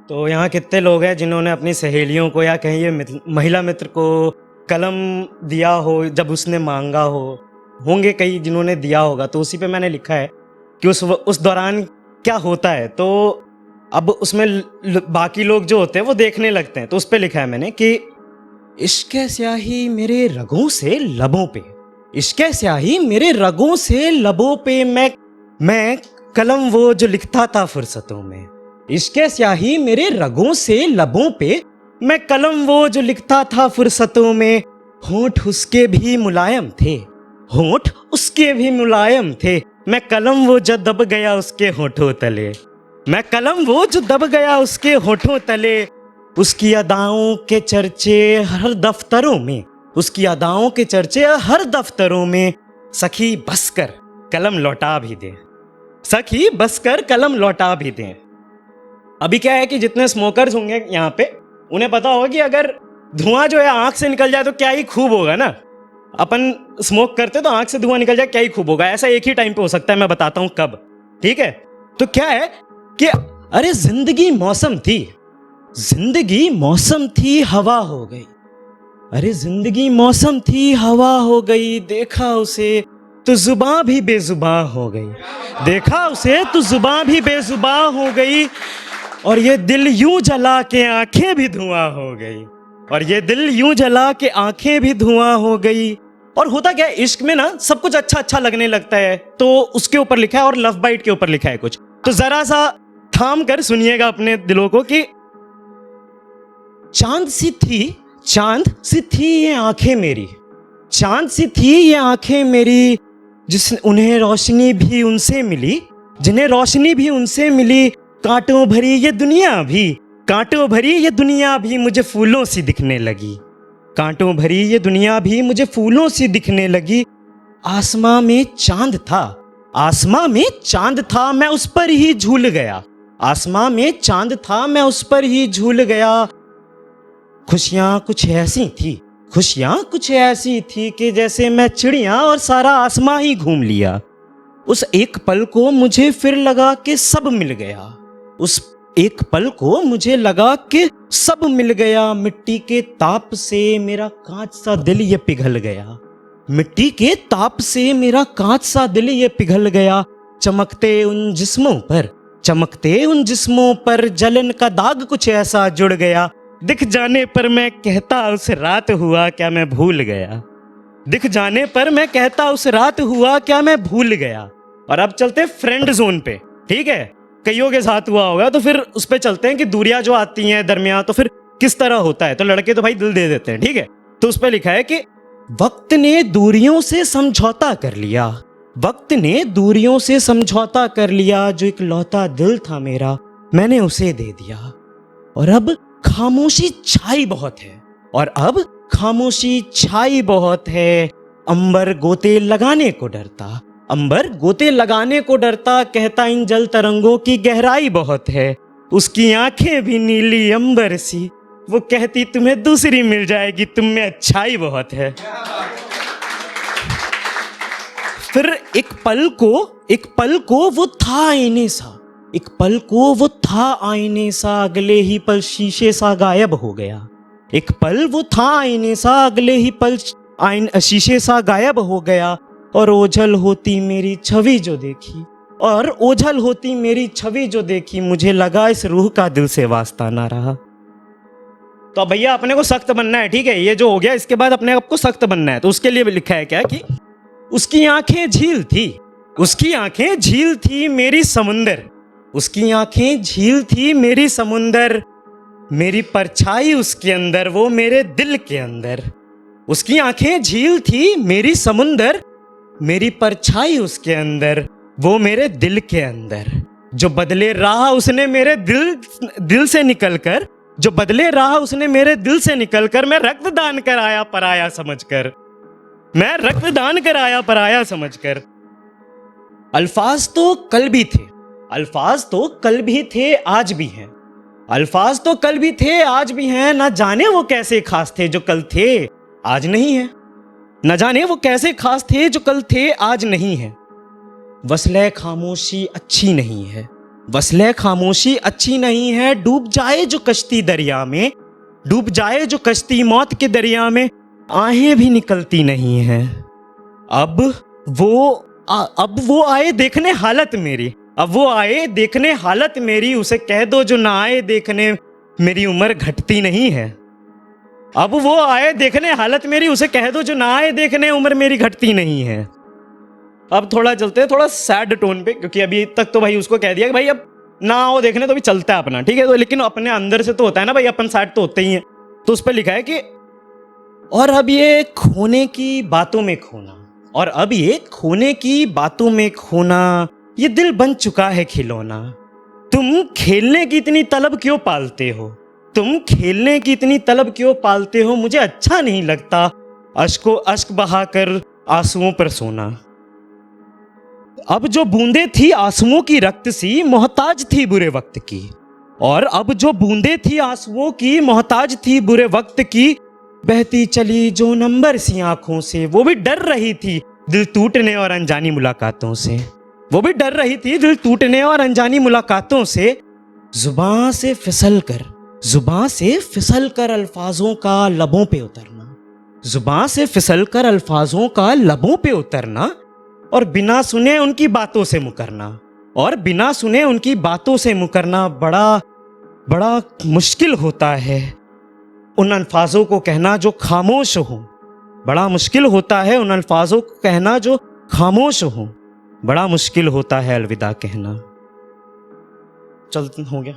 तो यहाँ कितने लोग हैं जिन्होंने अपनी सहेलियों को या कहिए महिला मित्र को कलम दिया हो जब उसने मांगा हो? होंगे कई जिन्होंने दिया होगा। तो उसी पे मैंने लिखा है कि उस दौरान क्या होता है। तो अब उसमें बाकी लोग जो होते हैं वो देखने लगते हैं। तो उस पे लिखा है मैंने कि इश्क स्याही मेरे रगों से लबों पे, इश्क स्याही मेरे रगों से लबों पे, मैं कलम वो जो लिखता था फुर्सतों में। इश्क स्याही मेरे रगों से लबों पे, मैं कलम वो जो लिखता था फुर्सतों में। होंठ उसके भी मुलायम थे, होंठ उसके भी मुलायम थे, मैं कलम वो जो दब गया उसके होठों तले, मैं कलम वो जो दब गया उसके होठों तले। उसकी अदाओं के चर्चे हर दफ्तरों में, उसकी अदाओं के चर्चे हर दफ्तरों में। सखी बसकर कलम लौटा भी दे, सखी बसकर कलम लौटा भी दे। अभी क्या है कि जितने स्मोकर्स होंगे यहाँ पे उन्हें पता होगा कि अगर धुआं जो है आंख से निकल जाए तो क्या ही खूब होगा ना। अपन स्मोक करते तो आंख से धुआं निकल जाए, क्या ही खूब होगा। ऐसा एक ही टाइम पे हो सकता है, मैं बताता हूं कब। ठीक है, तो क्या है कि अरे जिंदगी मौसम थी, जिंदगी मौसम थी हवा हो गई, अरे जिंदगी मौसम थी हवा हो गई। देखा उसे तो जुबां भी बेजुबां हो गई, देखा उसे तो जुबां भी बेजुबां हो गई। और ये दिल यूं जला के आंखें भी धुआं हो गई, और ये दिल यूं जला के आंखें भी धुआं हो गई। और होता क्या है, इश्क में ना सब कुछ अच्छा अच्छा लगने लगता है। तो उसके ऊपर लिखा है, और लव बाइट के ऊपर लिखा है कुछ। तो जरा सा थाम कर सुनिएगा अपने दिलों को कि चांद सी थी, चांद सी थी ये आंखें मेरी, चांद सी थी ये आंखें मेरी, जिस उन्हें रोशनी भी उनसे मिली, जिन्हें रोशनी भी उनसे मिली। कांटों भरी ये दुनिया भी, कांटों भरी ये दुनिया भी मुझे फूलों सी दिखने लगी, कांटों भरी ये दुनिया भी मुझे फूलों सी दिखने लगी। आसमां में चांद था, आसमां में चांद था, मैं उस पर ही झूल गया, आसमां में चांद था, मैं उस पर ही झूल गया। खुशियां कुछ ऐसी थी, खुशियां कुछ ऐसी थी कि जैसे मैं चिड़िया और सारा आसमां ही घूम लिया। उस एक पल को मुझे फिर लगा कि सब मिल गया, उस एक पल को मुझे लगा कि सब मिल गया। मिट्टी के ताप से मेरा कांच सा दिल ये पिघल गया, मिट्टी के ताप से मेरा कांच सा दिल ये पिघल गया। चमकते उन जिस्मों पर, चमकते उन जिस्मों पर जलन का दाग कुछ ऐसा जुड़ गया। दिख जाने पर मैं कहता उस रात हुआ क्या मैं भूल गया, दिख जाने पर मैं कहता उस रात हुआ क्या मैं भूल गया। और अब चलते फ्रेंड जोन पे। ठीक है, कईयों के साथ हुआ होगा, तो फिर उस पे चलते हैं कि दूरियां जो आती हैं दरमियान, तो फिर किस तरह होता है। तो लड़के तो भाई दिल दे देते हैं, ठीक है। तो उस पे लिखा है कि वक्त ने दूरियों से समझौता कर लिया, वक्त ने दूरियों से समझौता कर लिया। जो एक लौता दिल था मेरा मैंने उसे दे दिया। और अब खामोशी छाई बहुत है, और अब खामोशी छाई बहुत है। अंबर गोते लगाने को डरता, अंबर गोते लगाने को डरता, कहता इन जल तरंगों की गहराई बहुत है। उसकी आंखें भी नीली अंबर सी, वो कहती तुम्हें दूसरी मिल जाएगी, तुम में अच्छाई बहुत है। फिर एक पल को वो था आईने सा, एक पल को वो था आईने सा, अगले ही पल शीशे सा गायब हो गया। एक पल वो था आईने सा, अगले ही पल शीशे सा गायब हो गया। और ओझल होती मेरी छवि जो देखी, और ओझल होती मेरी छवि जो देखी, मुझे लगा इस रूह का दिल से वास्ता ना रहा। तो भैया अपने को सख्त बनना है, ठीक है। ये जो हो गया, इसके बाद अपने आप को सख्त बनना है। तो उसके लिए भी लिखा है क्या कि उसकी आंखें झील थी, उसकी आंखें झील थी मेरी समुंदर, उसकी आंखें झील थी मेरी समुंदर। मेरी परछाई उसके अंदर, वो मेरे दिल के अंदर। उसकी आंखें झील थी मेरी समुंदर, मेरी परछाई उसके अंदर, वो मेरे दिल के अंदर। जो बदले राह उसने मेरे दिल से निकलकर, जो बदले राह उसने मेरे दिल से निकलकर, मैं रक्तदान कराया पराया समझकर, मैं रक्तदान कराया पराया समझकर। अल्फाज तो कल भी थे, अल्फाज तो कल भी थे आज भी हैं, अल्फाज तो कल भी थे आज भी हैं। ना जाने वो कैसे खास थे जो कल थे आज नहीं है, न जाने वो कैसे खास थे जो कल थे आज नहीं है। वसले खामोशी अच्छी नहीं है, वसले खामोशी अच्छी नहीं है, डूब जाए जो कश्ती दरिया में, डूब जाए जो कश्ती मौत के दरिया में, आहें भी निकलती नहीं है। अब वो आए देखने हालत मेरी, अब वो आए देखने हालत मेरी, उसे कह दो जो ना आए देखने मेरी उम्र घटती नहीं है। अब वो आए देखने हालत मेरी, उसे कह दो जो ना आए देखने उम्र मेरी घटती नहीं है। अब थोड़ा चलते हैं थोड़ा सैड टोन पे, क्योंकि अभी तक तो भाई उसको कह दिया कि भाई अब ना आओ देखने तो भी चलता है अपना, ठीक है, तो लेकिन अपने अंदर से तो होता है ना भाई, अपन सैड तो होते ही हैं। तो उस पर लिखा है कि और अब ये खोने की बातों में खोना, और अब ये खोने की बातों में खोना, ये दिल बन चुका है खिलौना। तुम खेलने की इतनी तलब क्यों पालते हो, तुम खेलने की इतनी तलब क्यों पालते हो, मुझे अच्छा नहीं लगता अश्को अश्क बहाकर आंसुओं पर सोना। अब जो बूंदे थी आंसुओं की रक्त सी, मोहताज थी बुरे वक्त की, और अब जो बूंदे थी आंसुओं की, मोहताज थी बुरे वक्त की, बहती चली जो नंबर सी आंखों से, वो भी डर रही थी दिल टूटने और अनजानी मुलाकातों से, वो भी डर रही थी दिल टूटने और अनजानी मुलाकातों से। जुबां से फिसल कर अल्फाजों का लबों पे उतरना, जुबां से फिसल कर अल्फाजों का लबों पे उतरना, और बिना सुने उनकी बातों से मुकरना, और बिना सुने उनकी बातों से मुकरना बड़ा बड़ा मुश्किल होता है उन अल्फाजों को कहना जो खामोश हो, बड़ा मुश्किल होता है उन अल्फाजों को कहना जो खामोश हो, बड़ा मुश्किल होता है अलविदा कहना। चल हो गया।